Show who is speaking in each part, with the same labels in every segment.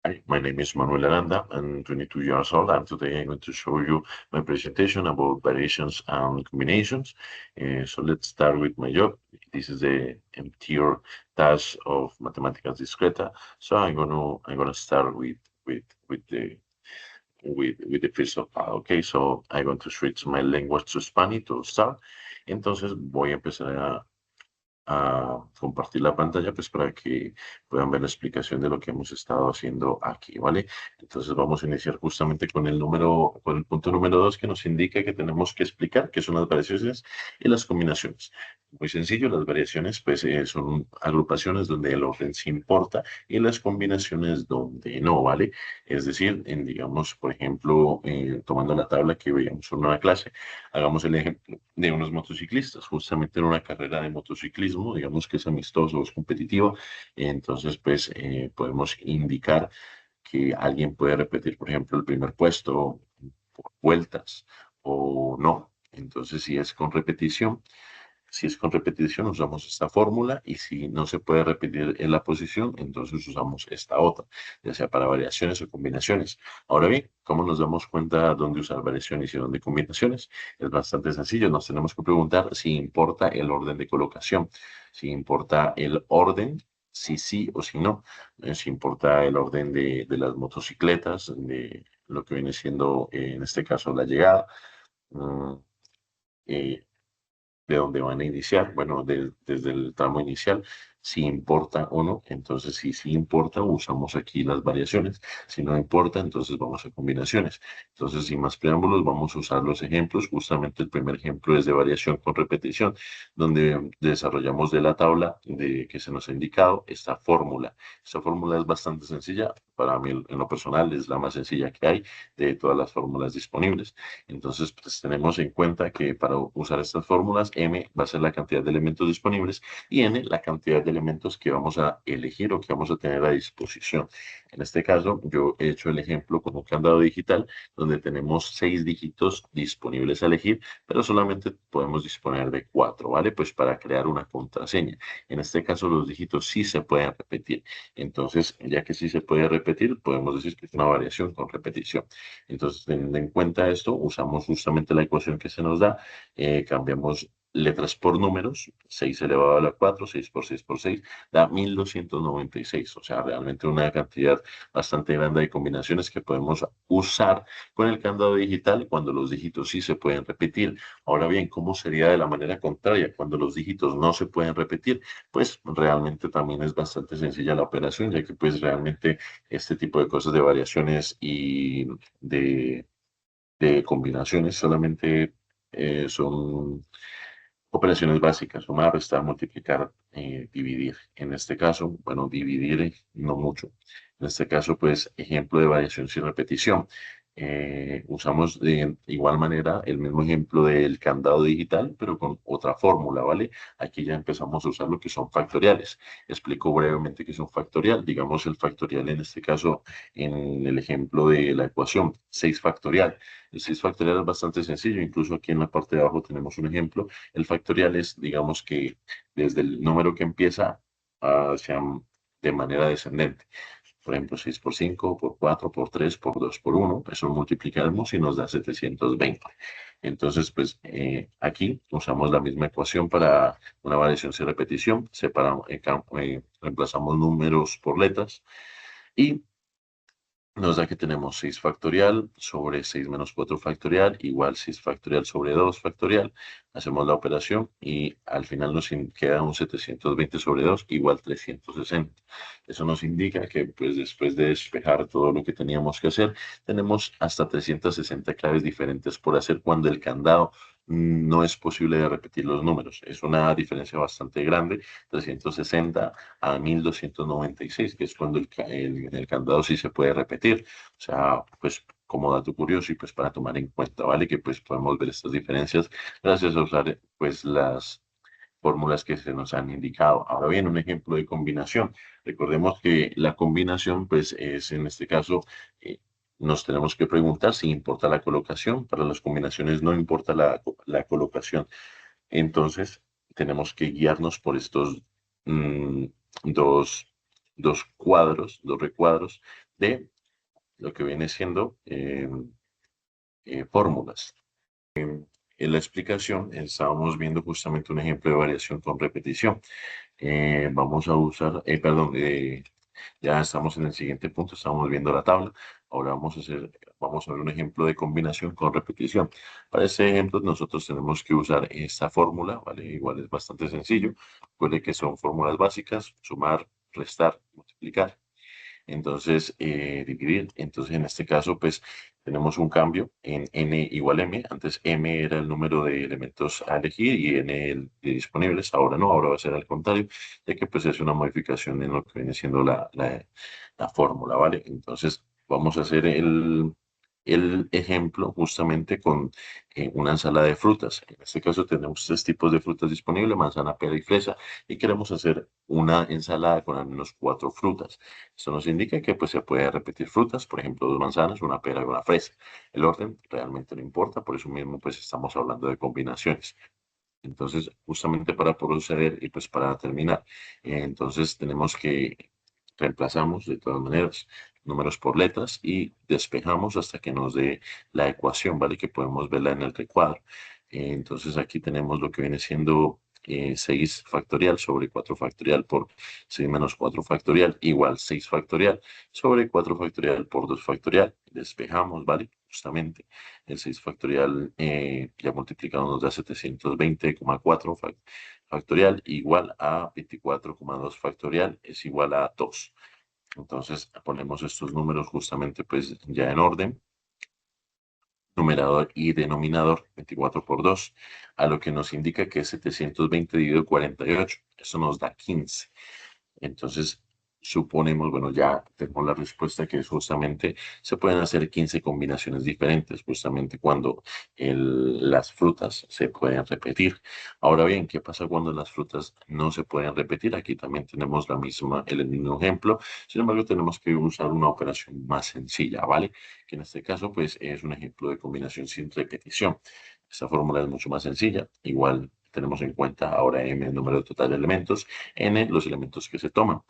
Speaker 1: Hi, my name is Manuel Aranda. I'm 22 years old, and today I'm going to show you my presentation about variations and combinations. So let's start with my job. This is the tier task of Mathematics Discreta. So I'm gonna start with the first of all. Okay, so I'm going to switch my language to Spanish to start. Entonces voy a empezar a compartir la pantalla pues para que puedan ver la explicación de lo que hemos estado haciendo aquí, ¿vale? Entonces vamos a iniciar justamente con el punto número 2 que nos indica que tenemos que explicar qué son las variaciones y las combinaciones. Muy sencillo, las variaciones pues son agrupaciones donde el orden sí importa y las combinaciones donde no, ¿vale? Es decir, digamos, por ejemplo, tomando la tabla que veíamos en una clase, hagamos el ejemplo de unos motociclistas, justamente en una carrera de motociclismo, digamos que es amistoso, es competitivo, entonces pues podemos indicar que alguien puede repetir, por ejemplo, el primer puesto por vueltas o no. Entonces, si es con repetición, usamos esta fórmula y si no se puede repetir en la posición, entonces usamos esta otra, ya sea para variaciones o combinaciones. Ahora bien, ¿cómo nos damos cuenta dónde usar variaciones y dónde combinaciones? Es bastante sencillo. Nos tenemos que preguntar si importa el orden de colocación, si importa el orden, si sí o si no, si importa el orden de las motocicletas, de lo que viene siendo, en este caso, la llegada. mm, eh, de dónde van a iniciar, bueno, desde el tramo inicial, si importa o no. Entonces, si sí importa, usamos aquí las variaciones. Si no importa, entonces vamos a combinaciones. Entonces, sin más preámbulos, vamos a usar los ejemplos. Justamente el primer ejemplo es de variación con repetición, donde desarrollamos de la tabla de que se nos ha indicado esta fórmula. Esta fórmula es bastante sencilla. Para mí, en lo personal, es la más sencilla que hay de todas las fórmulas disponibles. Entonces, pues tenemos en cuenta que para usar estas fórmulas, m va a ser la cantidad de elementos disponibles y n la cantidad de elementos que vamos a elegir o que vamos a tener a disposición. En este caso, yo he hecho el ejemplo con un candado digital donde tenemos 6 dígitos disponibles a elegir, pero solamente podemos disponer de 4, ¿vale? Pues para crear una contraseña. En este caso, los dígitos sí se pueden repetir. Entonces, ya que sí se puede repetir, podemos decir que es una variación con repetición. Entonces, teniendo en cuenta esto, usamos justamente la ecuación que se nos da, cambiamos letras por números, 6 elevado a la 4, 6 por 6 por 6, da 1296, o sea, realmente una cantidad bastante grande de combinaciones que podemos usar con el candado digital cuando los dígitos sí se pueden repetir. Ahora bien, ¿cómo sería de la manera contraria cuando los dígitos no se pueden repetir? Pues realmente también es bastante sencilla la operación, ya que pues realmente este tipo de cosas de variaciones y de, de combinaciones solamente son operaciones básicas, sumar, restar, multiplicar, dividir. En este caso, bueno, dividir no mucho. En este caso, pues, ejemplo de variación sin repetición. Usamos de igual manera el mismo ejemplo del candado digital, pero con otra fórmula, ¿vale? Aquí ya empezamos a usar lo que son factoriales. Explico brevemente qué es un factorial. Digamos el factorial en este caso, en el ejemplo de la ecuación, 6 factorial. El 6 factorial es bastante sencillo, incluso aquí en la parte de abajo tenemos un ejemplo. El factorial es, digamos que desde el número que empieza hacia de manera descendente. Por ejemplo, 6 por 5, por 4, por 3, por 2, por 1. Eso lo multiplicamos y nos da 720. Entonces, pues aquí usamos la misma ecuación para una variación sin repetición. Separamos, reemplazamos números por letras y nos da que tenemos 6 factorial sobre 6 menos 4 factorial igual 6 factorial sobre 2 factorial. Hacemos la operación y al final nos queda un 720 sobre 2 igual 360. Eso nos indica que pues después de despejar todo lo que teníamos que hacer, tenemos hasta 360 claves diferentes por hacer cuando el candado no es posible de repetir los números. Es una diferencia bastante grande, 360 a 1296, que es cuando el candado sí se puede repetir. O sea, pues como dato curioso y pues para tomar en cuenta, ¿vale? Que pues podemos ver estas diferencias gracias a usar pues las fórmulas que se nos han indicado. Ahora bien, un ejemplo de combinación. Recordemos que la combinación pues es en este caso... nos tenemos que preguntar si importa la colocación. Para las combinaciones no importa la colocación. Entonces, tenemos que guiarnos por estos mm, dos, dos recuadros, de lo que viene siendo fórmulas. En la explicación estábamos viendo justamente un ejemplo de variación con repetición. Vamos a usar, perdón, ya estamos en el siguiente punto, estamos viendo la tabla. Ahora vamos a ver un ejemplo de combinación con repetición. Para este ejemplo nosotros tenemos que usar esta fórmula, ¿vale? Igual es bastante sencillo. Recuerde que son fórmulas básicas: sumar, restar, multiplicar. Entonces, dividir. Entonces, en este caso, pues tenemos un cambio en n igual m. Antes m era el número de elementos a elegir y n el de disponibles. Ahora no, ahora va a ser al contrario, ya que pues es una modificación en lo que viene siendo la fórmula, ¿vale? Entonces, vamos a hacer el ejemplo justamente con una ensalada de frutas. En este caso tenemos tres tipos de frutas disponibles: manzana, pera y fresa, y queremos hacer una ensalada con al menos cuatro frutas. Esto nos indica que pues, se puede repetir frutas, por ejemplo, dos manzanas, una pera y una fresa. El orden realmente no importa, por eso mismo pues estamos hablando de combinaciones. Entonces, justamente para proceder y pues para terminar, entonces tenemos que reemplazamos de todas maneras números por letras y despejamos hasta que nos dé la ecuación, ¿vale? Que podemos verla en el recuadro. Entonces, aquí tenemos lo que viene siendo 6 factorial sobre 4 factorial por 6 menos 4 factorial igual 6 factorial sobre 4 factorial por 2 factorial. Despejamos, ¿vale? Justamente el 6 factorial ya multiplicado nos da 720,4 factorial igual a 24,2 factorial es igual a 2. Entonces ponemos estos números justamente pues ya en orden, numerador y denominador, 24 por 2, a lo que nos indica que es 720 dividido 48. Eso nos da 15. Entonces, suponemos, bueno, ya tenemos la respuesta, que es justamente se pueden hacer 15 combinaciones diferentes, justamente cuando las frutas se pueden repetir. Ahora bien, ¿qué pasa cuando las frutas no se pueden repetir? Aquí también tenemos el mismo ejemplo. Sin embargo, tenemos que usar una operación más sencilla, ¿vale? Que en este caso, pues, es un ejemplo de combinación sin repetición. Esta fórmula es mucho más sencilla. Igual tenemos en cuenta ahora m, el número total de elementos, n, los elementos que se toman.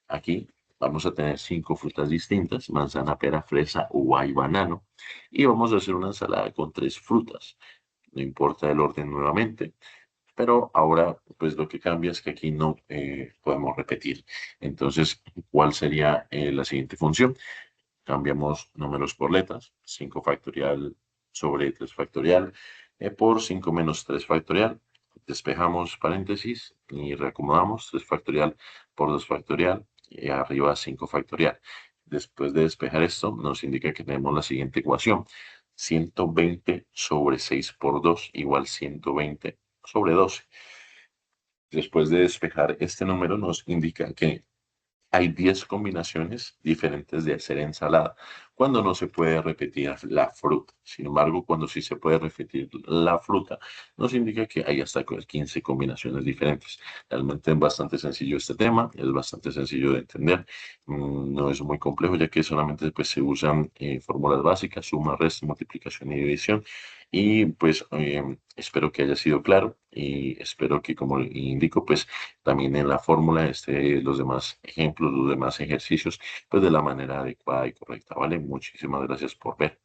Speaker 1: Aquí vamos a tener 5 frutas distintas: manzana, pera, fresa, uva y banano. Y vamos a hacer una ensalada con 3 frutas. No importa el orden nuevamente, pero ahora pues lo que cambia es que aquí no podemos repetir. Entonces, ¿cuál sería la siguiente función? Cambiamos números por letras: 5 factorial sobre 3 factorial por 5 menos 3 factorial. Despejamos paréntesis y reacomodamos: 3 factorial por 2 factorial y arriba 5 factorial. Después de despejar esto, nos indica que tenemos la siguiente ecuación: 120 sobre 6 por 2 igual 120 sobre 12. Después de despejar este número, nos indica que hay 10 combinaciones diferentes de hacer ensalada, cuando no se puede repetir la fruta. Sin embargo, cuando sí se puede repetir la fruta, nos indica que hay hasta 15 combinaciones diferentes. Realmente es bastante sencillo este tema, es bastante sencillo de entender. No es muy complejo, ya que solamente pues, se usan fórmulas básicas: suma, resta, multiplicación y división. Y pues espero que haya sido claro, y espero que, como indico, pues también en la fórmula los demás ejemplos, los demás ejercicios, pues de la manera adecuada y correcta, ¿vale? Muchísimas gracias por ver.